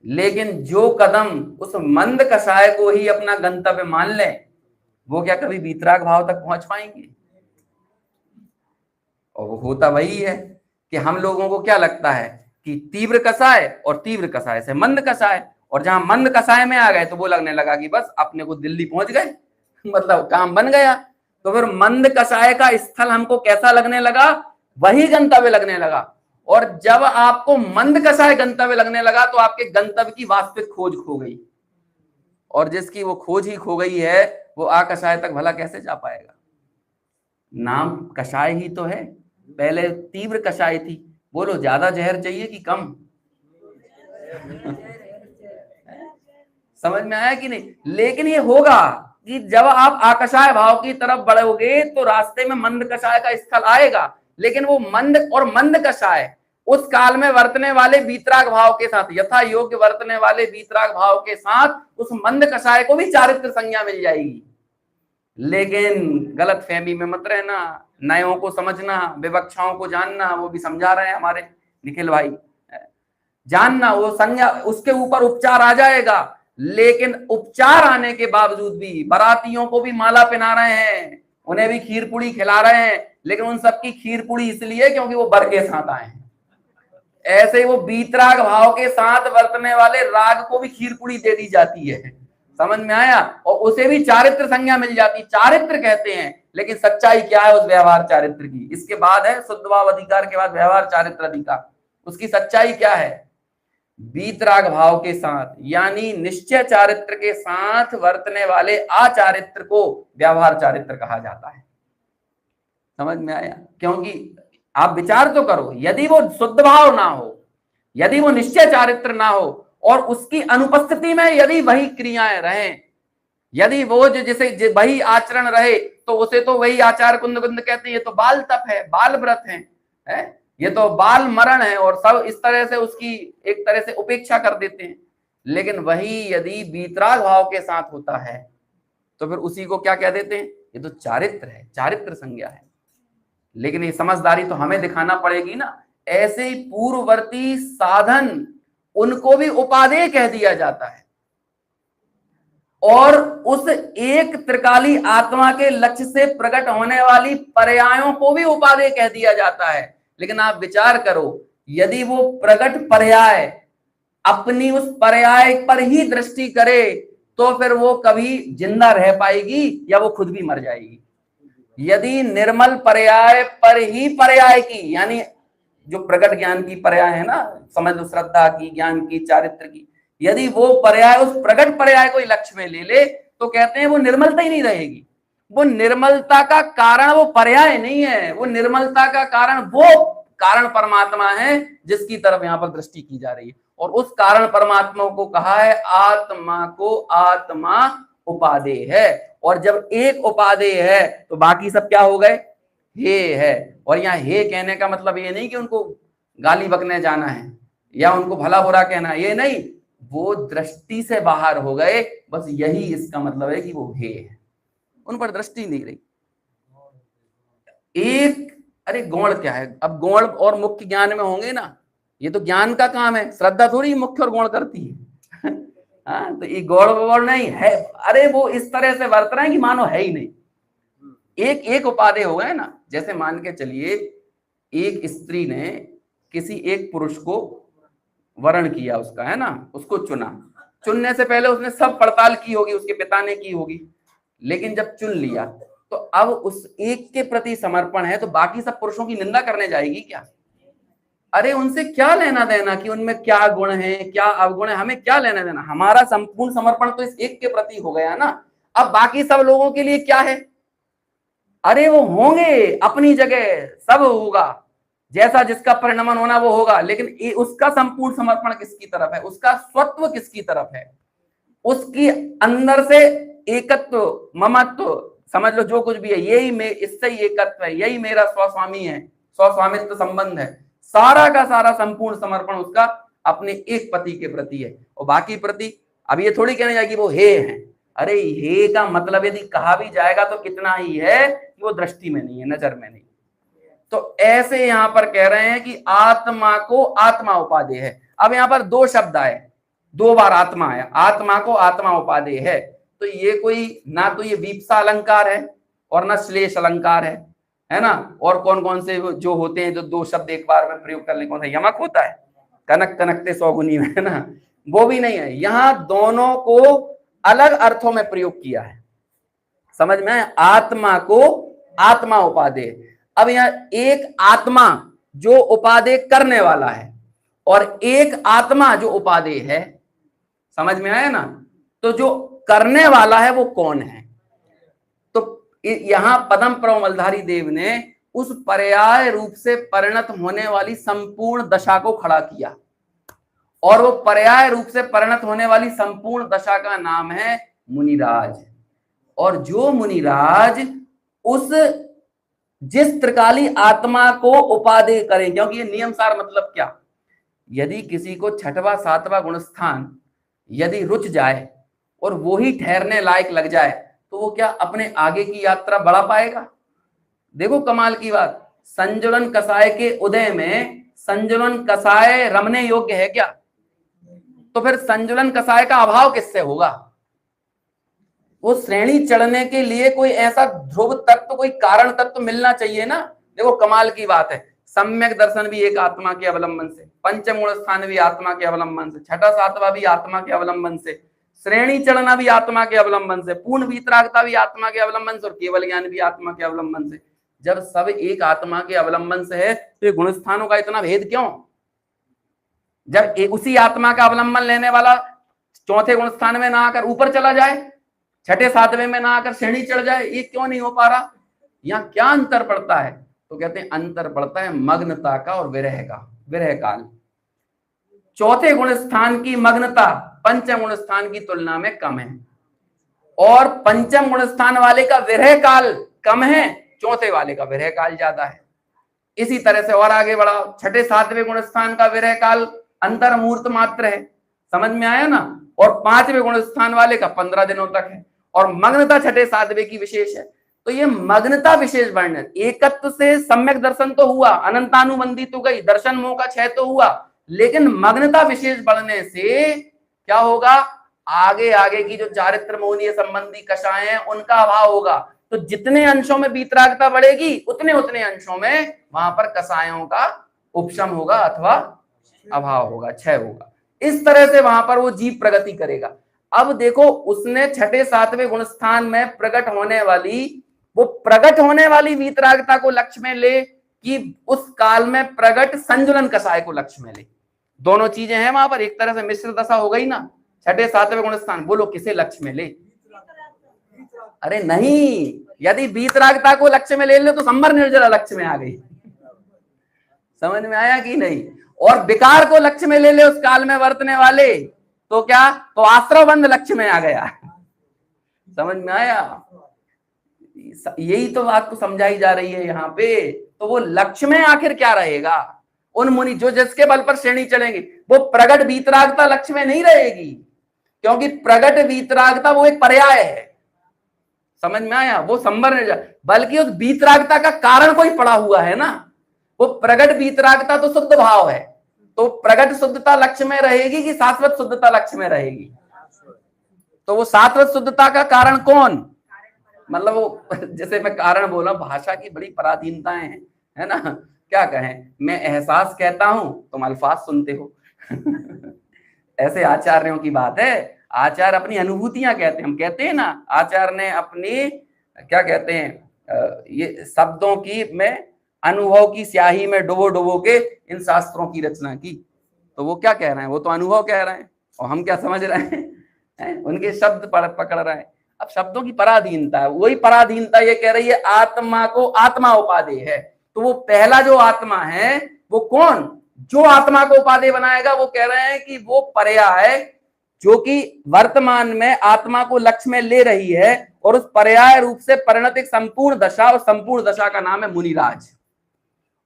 A: लेकिन जो कदम उस मंद कषाय को ही अपना गंतव्य मान ले, वो क्या कभी वीतराग भाव तक पहुंच पाएंगे। और वो होता वही है कि हम लोगों को क्या लगता है कि तीव्र कषाय और तीव्र कषाय से मंद कषाय, और जहां मंद कषाय में आ गए तो वो लगने लगा कि बस अपने को दिल्ली पहुंच गए, मतलब काम बन गया। तो फिर मंद कषाय का स्थल हमको कैसा लगने लगा, वही गंतव्य लगने लगा। और जब आपको मंद कषाय गंतव्य लगने लगा तो आपके गंतव्य की वास्तविक खोज खो गई, और जिसकी वो खोज ही खो गई है वो आकषाय तक भला कैसे जा पाएगा। नाम कषाय ही तो है, पहले तीव्र कषाय थी। बोलो ज्यादा जहर चाहिए कि कम। समझ में आया कि नहीं। लेकिन ये होगा कि जब आप आकषाय भाव की तरफ बढ़ोगे तो रास्ते में मंद कषाय का स्थल आएगा, लेकिन वो मंद और मंद कषाय उस काल में वर्तने वाले वीतराग भाव के साथ, यथा योग्य वर्तने वाले वीतराग भाव के साथ उस मंद कषाय को भी चारित्र संज्ञा मिल जाएगी। लेकिन गलत फहमी में मत रहना, नयों को समझना, विवक्षाओं को जानना, वो भी समझा रहे हैं हमारे निखिल भाई, जानना वो संज्ञा उसके ऊपर उपचार आ जाएगा। लेकिन उपचार आने के बावजूद भी बारातियों को भी माला पहना रहे हैं, उन्हें भी खीर पूड़ी खिला रहे हैं, लेकिन उन सबकी खीर पूड़ी इसलिए क्योंकि वो बर के साथ आए हैं। ऐसे ही वो बीतराग भाव के साथ वर्तने वाले राग को भी खीर पूड़ी दे दी जाती है। समझ में आया? और उसे भी चारित्र संज्ञा मिल जाती, चारित्र कहते हैं, लेकिन सच्चाई क्या है उस व्यवहार चारित्र की? इसके बाद है शुद्ध भाव अधिकार के बाद व्यवहार चारित्र अधिकार। उसकी सच्चाई क्या है? बीतराग भाव के साथ यानी निश्चय चारित्र के साथ वर्तने वाले आचारित्र को व्यवहार चारित्र कहा जाता है। समझ में आया? क्योंकि आप विचार तो करो, यदि वो शुद्ध भाव ना हो, यदि वो निश्चय चारित्र ना हो, और उसकी अनुपस्थिति में यदि वही क्रियाएं रहें, यदि वो जैसे वही आचरण रहे, तो उसे तो वही आचार कुंद कुंद कहते हैं। ये तो बाल तप है, बाल व्रत है, ये तो बाल मरण है, और सब इस तरह से उसकी एक तरह से उपेक्षा कर देते हैं। लेकिन वही यदि बीतराग भाव के साथ होता है तो फिर उसी को क्या कह देते हैं? ये तो चारित्र है, चारित्र संज्ञा है। लेकिन ये समझदारी तो हमें दिखाना पड़ेगी ना। ऐसे ही पूर्ववर्ती साधन उनको भी उपादेय कह दिया जाता है, और उस एक त्रिकाली आत्मा के लक्ष्य से प्रकट होने वाली पर्यायों को भी उपादेय कह दिया जाता है। लेकिन आप विचार करो, यदि वो प्रकट पर्याय अपनी उस पर्याय पर ही दृष्टि करे तो फिर वो कभी जिंदा रह पाएगी या वो खुद भी मर जाएगी। यदि निर्मल पर्याय पर ही पर्याय की, यानी जो प्रकट ज्ञान की पर्याय है ना, समझ लो श्रद्धा की, ज्ञान की, चारित्र की, यदि वो पर्याय उस प्रकट पर्याय को लक्ष्य में ले ले तो कहते हैं वो निर्मलता ही नहीं रहेगी। वो निर्मलता का कारण वो पर्याय नहीं है, वो निर्मलता का कारण वो कारण परमात्मा है जिसकी तरफ यहां पर दृष्टि की जा रही है। और उस कारण परमात्मा को कहा है आत्मा को आत्मा उपादेय है। और जब एक उपादेय है तो बाकी सब क्या हो गए? हे है। और यहाँ हे कहने का मतलब ये नहीं कि उनको गाली बकने जाना है या उनको भला बुरा कहना है, ये नहीं, वो दृष्टि से बाहर हो गए, बस यही इसका मतलब है कि वो हे है, उन पर दृष्टि नहीं रही। एक अरे गौण क्या है? अब गौण और मुख्य ज्ञान में होंगे ना, ये तो ज्ञान का काम है, श्रद्धा थोड़ी मुख्य और गौण करती है। हाँ, तो ये गौण गौण नहीं है, अरे वो इस तरह से वर्त रहे हैं कि मानो है ही नहीं। एक एक उपादेय हो गए ना। जैसे मान के चलिए एक स्त्री ने किसी एक पुरुष को वर्ण किया, उसका है ना, उसको चुना, चुनने से पहले उसने सब पड़ताल की होगी, उसके पिता ने की होगी, लेकिन जब चुन लिया तो अब उस एक के प्रति समर्पण है, तो बाकी सब पुरुषों की निंदा करने जाएगी क्या? अरे उनसे क्या लेना देना कि उनमें क्या गुण है क्या अवगुण है, हमें क्या लेना देना? हमारा संपूर्ण समर्पण तो इस एक के प्रति हो गया ना। अब बाकी सब लोगों के लिए क्या है? अरे वो होंगे अपनी जगह, सब होगा, जैसा जिसका परिणमन होना वो होगा, लेकिन उसका संपूर्ण समर्पण किसकी तरफ है? उसका स्वत्व किसकी तरफ है? उसकी अंदर से एकत्व, ममत्व, समझ लो जो कुछ भी है, यही मैं, इससे ही एकत्व है, यही मेरा स्वस्वामी है, स्वस्वामित्व संबंध है, सारा का सारा संपूर्ण समर्पण उसका अपने एक पति के प्रति है। और बाकी प्रति अब ये थोड़ी कहने जाएगी वो हे है। अरे हे का मतलब यदि कहा भी जाएगा तो कितना ही है कि वो दृष्टि में नहीं है, नजर में नहीं। तो ऐसे यहां पर कह रहे हैं कि आत्मा को आत्मा उपादेय है। अब यहां पर दो शब्द आए, दो बार आत्मा आया, आत्मा को आत्मा उपादेय है। तो ये कोई ना तो ये वीप्सा अलंकार है और ना श्लेष अलंकार है ना। और कौन कौन से जो होते हैं जो दो शब्द एक बार में प्रयोग करने, कौन सा यमक होता है, कनक कनकते सौगुनी में, है ना, वो भी नहीं है। यहां दोनों को अलग अर्थों में प्रयोग किया है, समझ में? आत्मा को आत्मा उपादेय। अब यहां एक आत्मा जो उपादेय करने वाला है और एक आत्मा जो उपादेय है, समझ में आया ना? तो जो करने वाला है वो कौन है? तो यहां पदम प्रमलधारी देव ने उस पर्याय रूप से परिणत होने वाली संपूर्ण दशा को खड़ा किया, और वो पर्याय रूप से परिणत होने वाली संपूर्ण दशा का नाम है मुनिराज। और जो मुनिराज उस जिस त्रिकाली आत्मा को उपादेय करें, क्योंकि ये नियम सार मतलब क्या, यदि किसी को छठवां सातवां गुणस्थान यदि रुच जाए और वो ही ठहरने लायक लग जाए तो वो क्या अपने आगे की यात्रा बढ़ा पाएगा? देखो कमाल की बात, संजुलन कसाय के उदय में संजुलन कसाय रमने योग्य है क्या? तो फिर संजुलन कषाय का अभाव किससे होगा? वो श्रेणी चढ़ने के लिए कोई ऐसा ध्रुव तत्व, कोई कारण तत्व मिलना चाहिए ना। देखो कमाल की बात है, सम्यक दर्शन भी एक आत्मा के अवलंबन से, पंचम गुण स्थान भी आत्मा के अवलंबन से, छठा सातवां भी आत्मा के अवलंबन से, श्रेणी चढ़ना भी आत्मा के अवलंबन से, पूर्ण वीतरागता भी आत्मा के अवलंबन से और केवल ज्ञान भी आत्मा के अवलंबन से। जब सब एक आत्मा के अवलंबन से है तो ये गुण स्थानों का इतना भेद क्यों? जब उसी आत्मा का अवलंबन लेने वाला चौथे गुण स्थान में ना आकर ऊपर चला जाए, छठे सातवें में ना आकर श्रेणी चढ़ जाए, ये क्यों नहीं हो पा रहा? यहाँ क्या अंतर पड़ता है? तो कहते हैं अंतर पड़ता है मग्नता का और विरह का, विरह काल। चौथे गुण स्थान की मग्नता पंचम गुण स्थान की तुलना में कम है और पंचम गुण स्थान वाले का विरह काल कम है, चौथे वाले का विरह काल ज्यादा है। इसी तरह से और आगे बढ़ा, छठे सातवें गुण स्थान का विरह काल अंतर मुहूर्त मात्र है, समझ में आया ना, और पांचवें गुण स्थान वाले का 15 दिनों तक है और मग्नता छठे सातवें की विशेष है। तो ये मग्नता विशेष वर्णन, एकत्व से सम्यक दर्शन तो हुआ, अनंतानुबंधी तो गई, दर्शन मोह का क्षय तो हुआ, लेकिन मग्नता विशेष बढ़ने से क्या होगा? आगे आगे की जो चारित्र मोहनीय संबंधी कषाय हैं उनका अभाव होगा। तो जितने अंशों में वीतरागता बढ़ेगी उतने उतने अंशों में वहां पर कषायों का उपशम होगा अथवा अभाव होगा, क्षय होगा। इस तरह से वहां पर वो जीव प्रगति करेगा। अब देखो उसने छठे सातवें गुण स्थान में प्रकट होने वाली वीतरागता को लक्ष्य में ले कि उस काल में प्रकट संजुलन कषाय को लक्ष्य में ले। दोनों चीजें हैं वहां पर, एक तरह से मिश्र दशा हो गई ना। छठे सातवें गुण स्थान, बोलो किसे लक्ष्य में ले? अरे नहीं, यदि वीतरागता को लक्ष्य में ले लो तो संबर निर्जरा लक्ष्य में आ गई, समझ में आया कि नहीं? और विकार को लक्ष्य में ले ले उस काल में वर्तने वाले तो क्या? तो आश्रवबंध लक्ष्य में आ गया, समझ में आया? यही तो बात को समझाई जा रही है यहाँ पे। तो वो लक्ष्य में आखिर क्या रहेगा? उन मुनि जो जिसके बल पर श्रेणी चढ़ेंगे वो प्रगट वीतरागता लक्ष्य में नहीं रहेगी, क्योंकि प्रगट वीतरागता वो एक पर्याय है, समझ में आया? वो संबर नहीं, बल्कि उस वीतरागता का कारण कोई पड़ा हुआ है ना। वो प्रगट वीतरागता तो शुद्ध भाव है, तो प्रगट शुद्धता लक्ष्य में रहेगी कि शाश्वत शुद्धता लक्ष्य में रहेगी? तो वो शाश्वत शुद्धता का कारण कौन? मतलब वो जैसे मैं कारण बोला, भाषा की बड़ी पराधीनताएं हैं, है ना? क्या कहें, मैं एहसास कहता हूं तुम अल्फाज सुनते हो ऐसे आचार्यों की बात है। आचार्य अपनी अनुभूतियां कहते हैं, हम कहते हैं ना आचार्य ने अपनी क्या कहते हैं, ये शब्दों की में अनुभव की स्याही में डुबो डुबो के इन शास्त्रों की रचना की। तो वो क्या कह रहे हैं? वो तो अनुभव कह रहे हैं और हम क्या समझ रहे हैं? उनके शब्द पकड़ रहे हैं। अब शब्दों की पराधीनता है, वही पराधीनता ये कह रही है आत्मा को आत्मा उपादेय है। तो वो पहला जो आत्मा है वो कौन? जो आत्मा को उपादेय बनाएगा, वो कह रहे हैं कि वो पर्याय जो कि वर्तमान में आत्मा को लक्ष्य में ले रही है और उस पर्याय रूप से परिणत एक संपूर्ण दशा, और संपूर्ण दशा का नाम है मुनिराज।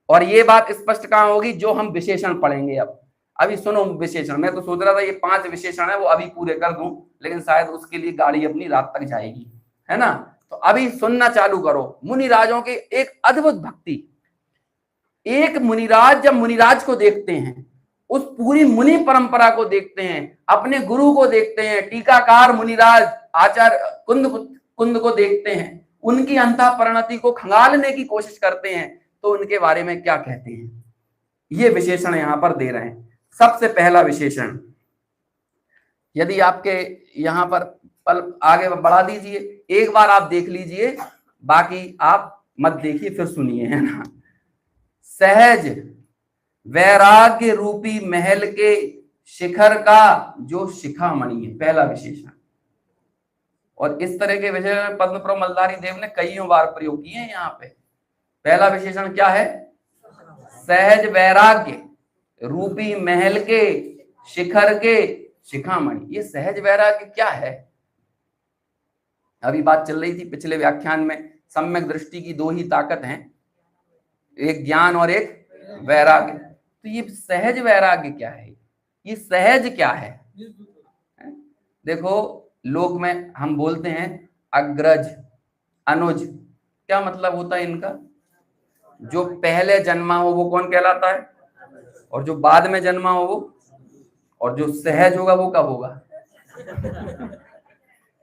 A: और ये बात स्पष्ट कहां होगी? जो हम विशेषण पढ़ेंगे। अब अभी सुनो विशेषण, मैं तो सोच रहा था ये 5 विशेषण है वो अभी पूरे कर दूं, लेकिन शायद उसके लिए गाड़ी अपनी रात तक जाएगी, है ना? तो अभी सुनना चालू करो। मुनिराजों की एक अद्भुत भक्ति। एक मुनिराज जब मुनिराज को देखते हैं, उस पूरी मुनि परंपरा को देखते हैं, अपने गुरु को देखते हैं, टीकाकार मुनिराज आचार्य कुंद को देखते हैं, उनकी अंतःपरिणति को खंगालने की कोशिश करते हैं, तो उनके बारे में क्या कहते हैं? ये विशेषण यहां पर दे रहे हैं। सबसे पहला विशेषण, यदि आपके यहां पर पल आगे बढ़ा दीजिए, एक बार आप देख लीजिए, बाकी आप मत देखिए, फिर सुनिए, है ना? सहज वैराग्य रूपी महल के शिखर का जो शिखामणि है, पहला विशेषण। और इस तरह के विशेषण पद्मप्रभु मलधारी देव ने कई बार प्रयोग किए हैं यहाँ पे। पहला विशेषण क्या है? सहज वैराग्य रूपी महल के शिखर के शिखामणि। ये सहज वैराग्य क्या है? अभी बात चल रही थी पिछले व्याख्यान में, सम्यक दृष्टि की 2 ही ताकत हैं, एक ज्ञान और एक वैराग्य। तो ये सहज वैराग्य क्या है? ये सहज क्या है? देखो लोक में हम बोलते हैं अग्रज, अनुज, क्या मतलब होता है इनका? जो पहले जन्मा हो वो कौन कहलाता है? और जो बाद में जन्मा हो वो? और जो सहज होगा वो कब होगा?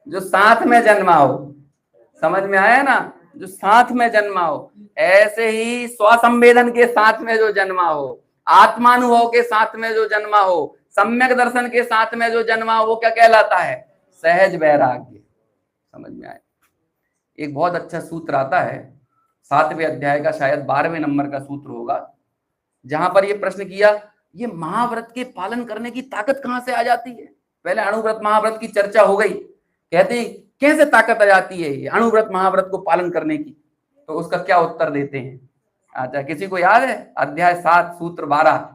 A: जो साथ में जन्मा हो। समझ में आया ना? जो साथ में जन्मा हो। ऐसे ही स्वसंवेदन के साथ में जो जन्मा हो, आत्मानुभव के साथ में जो जन्मा हो, सम्यक दर्शन के साथ में जो जन्मा हो, वो क्या कहलाता है? सहज वैराग्य। समझ में आया? एक बहुत अच्छा सूत्र आता है 7वें अध्याय का, शायद 12वें नंबर का सूत्र होगा, जहां पर ये प्रश्न किया, ये महाव्रत के पालन करने की ताकत कहां से आ जाती है? पहले अणुव्रत महाव्रत की चर्चा हो गई, कहते हैं कैसे ताकत आ जाती है ये अणुव्रत महाव्रत को पालन करने की? तो उसका क्या उत्तर देते हैं? अच्छा, किसी को याद है? अध्याय 7 सूत्र 12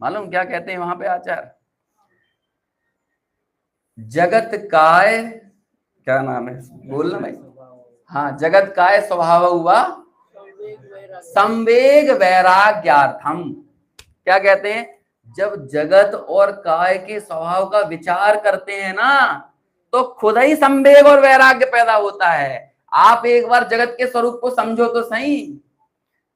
A: मालूम क्या कहते हैं वहां पे आचार्य? जगत काय, क्या नाम है बोलना भाई? हाँ, जगत काय स्वभाव हुआ संवेग वैराग्यार्थम। क्या कहते हैं? जब जगत और काय के स्वभाव का विचार करते हैं ना, तो खुद ही संवेग और वैराग्य पैदा होता है। आप एक बार जगत के स्वरूप को समझो तो सही।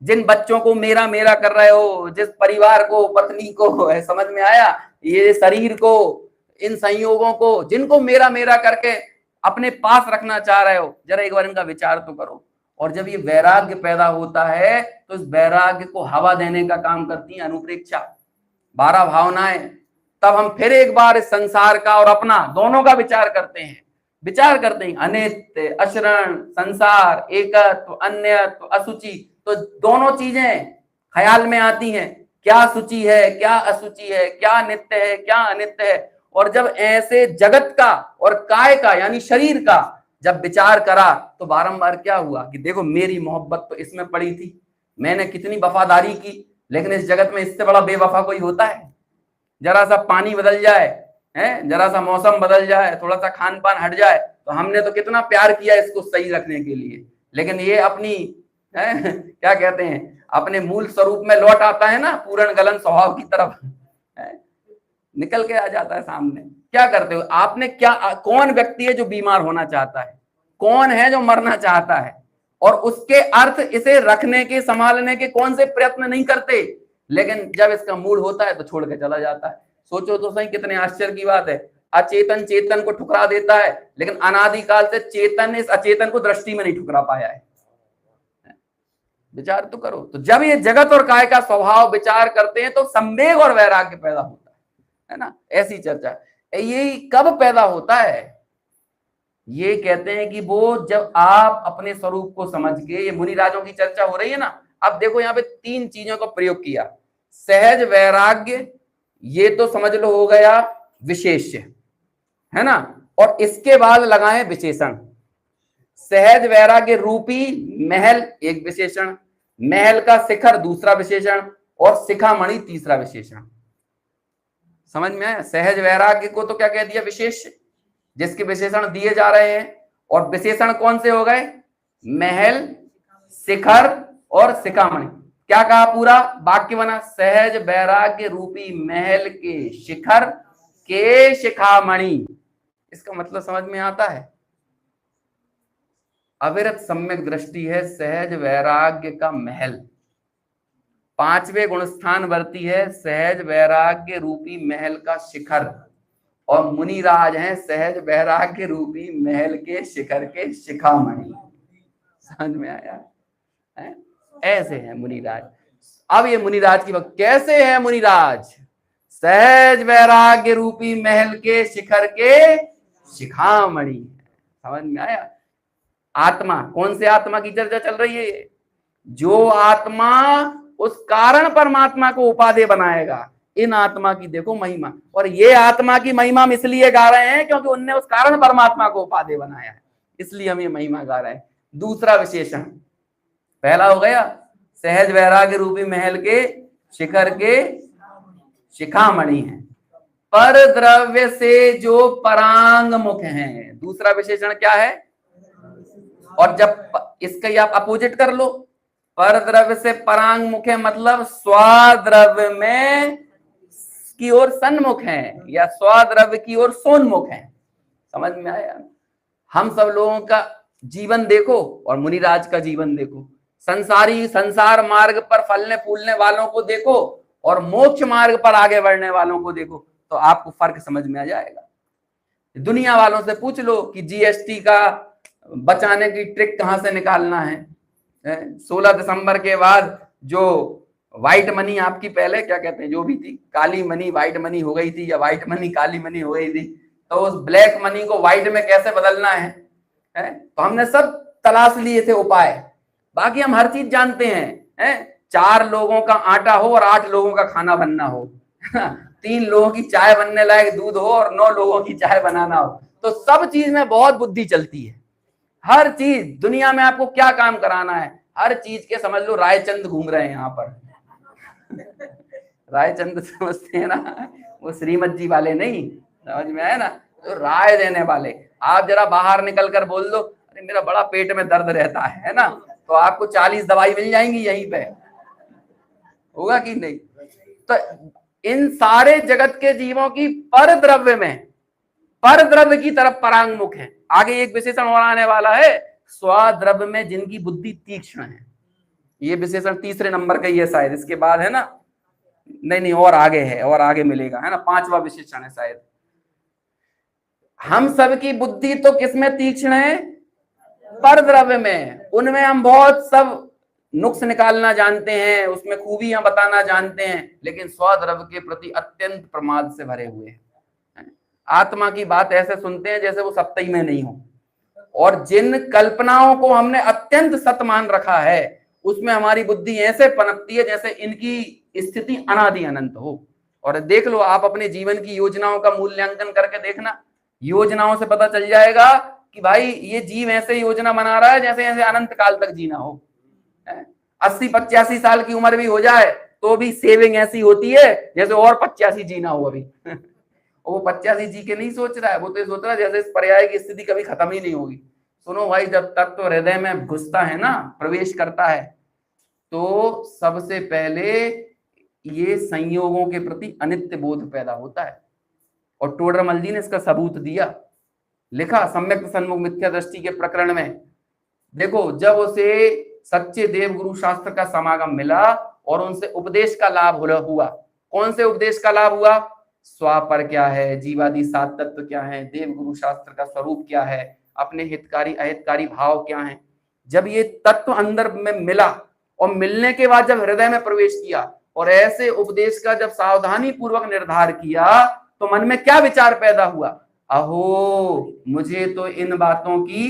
A: जिन बच्चों को मेरा मेरा कर रहे हो, जिस परिवार को, पत्नी को, है समझ में आया, ये शरीर को, इन संयोगों को, जिनको मेरा मेरा करके अपने पास रखना चाह रहे हो, जरा एक बार इनका विचार तो करो। और जब ये वैराग्य पैदा होता है तो इस वैराग्य को हवा देने का काम करती है अनुप्रेक्षा, 12 भावनाएं। तब हम फिर एक बार इस संसार का और अपना दोनों का विचार करते हैं। अनित्य, अशरण, संसार, एकत्व, अन्यत्व, असुचि। तो दोनों चीजें ख्याल में आती हैं, क्या सूची है, क्या असुचि है, क्या नित्य है, क्या अनित्य है। और जब ऐसे जगत का और काय का यानी शरीर का जब विचार करा, तो बारंबार क्या हुआ कि देखो मेरी मोहब्बत तो इसमें पड़ी थी, मैंने कितनी वफादारी की, लेकिन इस जगत में इससे बड़ा बेवफा कोई होता है? जरा सा पानी बदल जाए, है, जरा सा मौसम बदल जाए, थोड़ा सा खान पान हट जाए, तो हमने तो कितना प्यार किया इसको सही रखने के लिए, लेकिन ये अपनी क्या कहते हैं, अपने मूल स्वरूप में लौट आता है ना, पूर्ण गलन स्वभाव की तरफ निकल के आ जाता है सामने। क्या करते हो आपने? क्या कौन व्यक्ति है जो बीमार होना चाहता है? कौन है जो मरना चाहता है? और उसके अर्थ इसे रखने के, संभालने के कौन से प्रयत्न नहीं करते, लेकिन जब इसका मूड होता है तो छोड़ के चला जाता है। सोचो तो सही, कितने आश्चर्य की बात है। अचेतन चेतन को ठुकरा देता है, लेकिन अनादिकाल से चेतन इस अचेतन को दृष्टि में नहीं ठुकरा पाया है। विचार तो करो। तो जब ये जगत और काय का स्वभाव विचार करते हैं तो संवेग और वैराग्य पैदा होता है ना? ऐसी चर्चा। ये कब पैदा होता है? ये कहते हैं कि वो जब आप अपने स्वरूप को समझ के, ये मुनिराजों की चर्चा हो रही है ना, अब देखो यहाँ पे 3 चीजों का प्रयोग किया। सहज वैराग्य, ये तो समझ लो हो गया विशेष्य, है ना? और इसके बाद लगाए विशेषण। सहज वैराग्य रूपी महल एक विशेषण, महल का शिखर दूसरा विशेषण, और शिखामणि तीसरा विशेषण। समझ में आया? सहज वैराग्य को तो क्या कह दिया? विशेष, जिसके विशेषण दिए जा रहे हैं। और विशेषण कौन से हो गए? महल, शिखर और शिखामणि। क्या कहा? पूरा वाक्य बना, सहज वैराग्य रूपी महल के शिखर के शिखामणि। इसका मतलब समझ में आता है? अविरत सम्यक दृष्टि है सहज वैराग्य का महल, 5वें गुण स्थान वर्ती है सहज वैराग्य रूपी महल का शिखर, और मुनिराज हैं सहज वैराग्य रूपी महल के शिखर के शिखामणि। समझ में आया है? ऐसे है मुनिराज। अब ये मुनिराज की बात, कैसे है मुनिराज? सहज वैराग्य रूपी महल के शिखर के शिखामणि। समझ में आया? आत्मा, कौन से आत्मा की चर्चा चल रही है? जो आत्मा उस कारण परमात्मा को उपादेय बनाएगा, इन आत्मा की देखो महिमा। और ये आत्मा की महिमा हम इसलिए गा रहे हैं क्योंकि उनने उस कारण परमात्मा को उपादेय बनाया है, इसलिए हम ये महिमा गा रहे हैं। दूसरा विशेषण, पहला हो गया सहज वैराग्य रूपी महल के शिखर के शिखामणि है, पर द्रव्य से जो परांग मुख हैं। दूसरा विशेषण क्या है? और जब इसका आप अपोजिट कर लो, पर द्रव्य से परांग मुख है मतलब स्वाद्रव्य में की ओर सन्मुख है, या स्वाद्रव्य की ओर सोन्मुख है। समझ में आया? हम सब लोगों का जीवन देखो और मुनिराज का जीवन देखो, संसार मार्ग पर फलने फूलने वालों को देखो और मोक्ष मार्ग पर आगे बढ़ने वालों को देखो तो आपको फर्क समझ में आ जाएगा। दुनिया वालों से पूछ लो कि जीएसटी का बचाने की ट्रिक कहां से निकालना है। 16 दिसंबर के बाद जो व्हाइट मनी आपकी पहले क्या कहते हैं जो भी थी, काली मनी व्हाइट मनी हो गई थी या व्हाइट मनी काली मनी हो गई थी, तो उस ब्लैक मनी को व्हाइट में कैसे बदलना है, तो हमने सब तलाश लिए थे उपाय। बाकी हम हर चीज जानते हैं, 4 लोगों का आटा हो और 8 लोगों का खाना बनना हो, 3 लोगों की चाय बनने लायक दूध हो और 9 लोगों की चाय बनाना हो, तो सब चीज में बहुत बुद्धि चलती है। हर चीज दुनिया में आपको क्या काम कराना है, हर चीज के समझ लो रायचंद घूम रहे हैं यहाँ पर। रायचंद समझते हैं ना, वो श्रीमत जी वाले नहीं, समझ में आया ना, तो राय देने वाले। आप जरा बाहर निकल कर बोल दो अरे मेरा बड़ा पेट में दर्द रहता है ना, तो आपको 40 दवाई मिल जाएंगी यहीं पे, होगा कि नहीं। तो इन सारे जगत के जीवों की पर द्रव्य में, पर द्रव्य की तरफ परांगमुख है। आगे एक विशेषण और आने वाला है, स्वद्रव्य में जिनकी बुद्धि तीक्ष्ण है। ये विशेषण 3 नंबर का ही है शायद, इसके बाद है ना, नहीं और आगे है, और आगे मिलेगा, है ना, 5वां विशेषण है शायद। हम सबकी बुद्धि तो किसमें तीक्ष्ण है, पर द्रव्य में। उनमें हम बहुत सब नुक्स निकालना जानते हैं, उसमें खूबियां बताना जानते हैं, लेकिन स्वद्रव्य के प्रति अत्यंत प्रमाद से भरे हुए हैं। आत्मा की बात ऐसे सुनते हैं जैसे वो सत्य में नहीं हो, और जिन कल्पनाओं को हमने अत्यंत सत्य मान रखा है उसमें हमारी बुद्धि ऐसे पनपती है जैसे इनकी स्थिति अनादि अनंत हो। और देख लो आप अपने जीवन की योजनाओं का मूल्यांकन करके देखना, योजनाओं से पता चल जाएगा कि भाई ये जीव ऐसे योजना बना रहा है जैसे ऐसे अनंत काल तक जीना हो। 80-85 साल की उम्र भी हो जाए तो भी सेविंग ऐसी होती है जैसे और 85 जीना हो अभी। वो 85 जी के नहीं सोच रहा है, वो तो सोच रहा है जैसे इस पर्याय की स्थिति कभी खत्म ही नहीं होगी। सुनो भाई, जब तक तो हृदय में घुसता है ना, प्रवेश करता है, तो सबसे पहले ये संयोगों के प्रति अनित्य बोध पैदा होता है। और टोडरमल जी ने इसका सबूत दिया, लिखा सम्यक सन्मुख मिथ्या दृष्टि के प्रकरण में। देखो, जब उसे सच्चे देव गुरु शास्त्र का समागम मिला और उनसे उपदेश का लाभ हुआ, कौन से उपदेश का लाभ हुआ, स्वापर क्या है, जीवादि 7 तत्व क्या है, देव गुरु शास्त्र का स्वरूप क्या है, अपने हितकारी अहितकारी भाव क्या है। जब ये तत्व अंदर में मिला और मिलने के बाद जब हृदय में प्रवेश किया और ऐसे उपदेश का जब सावधानी पूर्वक निर्धार किया, तो मन में क्या विचार पैदा हुआ, अहो मुझे तो इन बातों की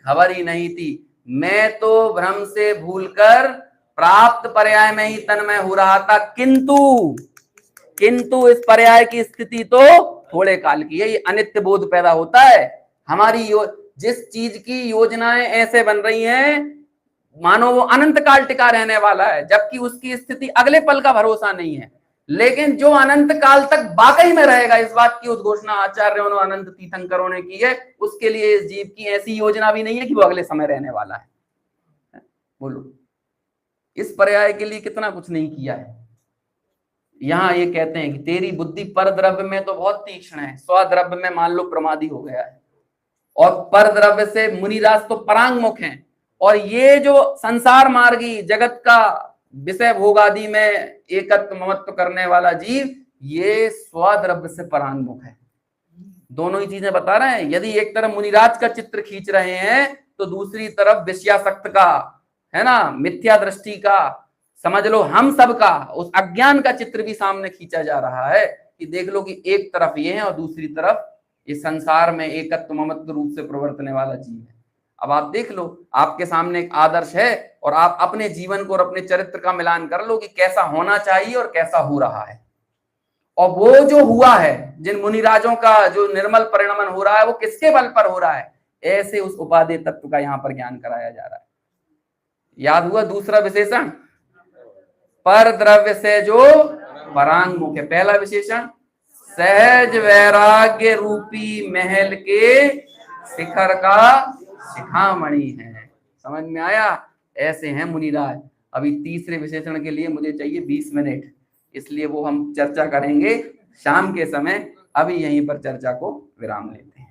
A: खबर ही नहीं थी, मैं तो भ्रम से भूलकर प्राप्त पर्याय में ही तन्मय हो रहा था, किंतु इस पर्याय की स्थिति तो थोड़े काल की है। ये अनित्य बोध पैदा होता है हमारी जिस चीज की योजनाएं ऐसे बन रही हैं मानो वो अनंत काल टिका रहने वाला है, जबकि उसकी स्थिति अगले पल का भरोसा नहीं है। लेकिन जो अनंत काल तक वाकई में रहेगा, इस बात की उद्घोषणा आचार्यों ने अनंत तीर्थंकरों ने की है, उसके लिए इस जीव की ऐसी योजना भी नहीं है कि वो अगले समय रहने वाला है। बोलो, इस पर्याय के लिए कितना कुछ नहीं किया है। यहाँ ये कहते हैं कि तेरी बुद्धि पर द्रव्य में तो बहुत तीक्ष्ण है, स्वद्रव्य में मान लो प्रमादी हो गया है, और पर द्रव्य से मुनिराज तो परांगमुख हैं, और ये जो संसार मार्गी जगत का विषय भोग आदि में एकत्व ममत्व करने वाला जीव, ये स्वद्रव्य से परांगमुख है। दोनों ही चीजें बता रहे हैं। यदि एक तरफ मुनिराज का चित्र खींच रहे हैं तो दूसरी तरफ विषयासक्त का, है ना, मिथ्या दृष्टि का, समझ लो हम सब का, उस अज्ञान का चित्र भी सामने खींचा जा रहा है कि देख लो कि एक तरफ ये है और दूसरी तरफ इस संसार में एकत्व ममत्व रूप से प्रवर्तने वाला जीव है। अब आप देख लो, आपके सामने एक आदर्श है और आप अपने जीवन को और अपने चरित्र का मिलान कर लो कि कैसा होना चाहिए और कैसा हो रहा है। और वो जो हुआ है, जिन मुनिराजों का जो निर्मल परिणमन हो रहा है, वो किसके बल पर हो रहा है, ऐसे उस उपादेय तत्व का यहाँ पर ज्ञान कराया जा रहा है। याद हुआ दूसरा विशेषण, पर द्रव्य से जो परांगमुख है। पहला विशेषण सहज वैराग्य रूपी महल के शिखर का शिखामणि है। समझ में आया, ऐसे हैं मुनिराज। अभी तीसरे विशेषण के लिए मुझे चाहिए 20 मिनट, इसलिए वो हम चर्चा करेंगे शाम के समय। अभी यहीं पर चर्चा को विराम लेते हैं।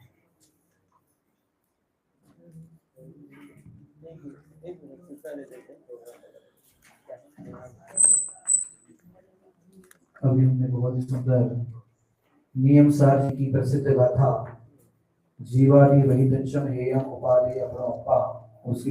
B: अभी हमने बहुत ही सुंदर नियम सार जी की प्रसिद्ध गाथा जीवानी वही दंशम हेयम उपाधि अपनो अपा उसकी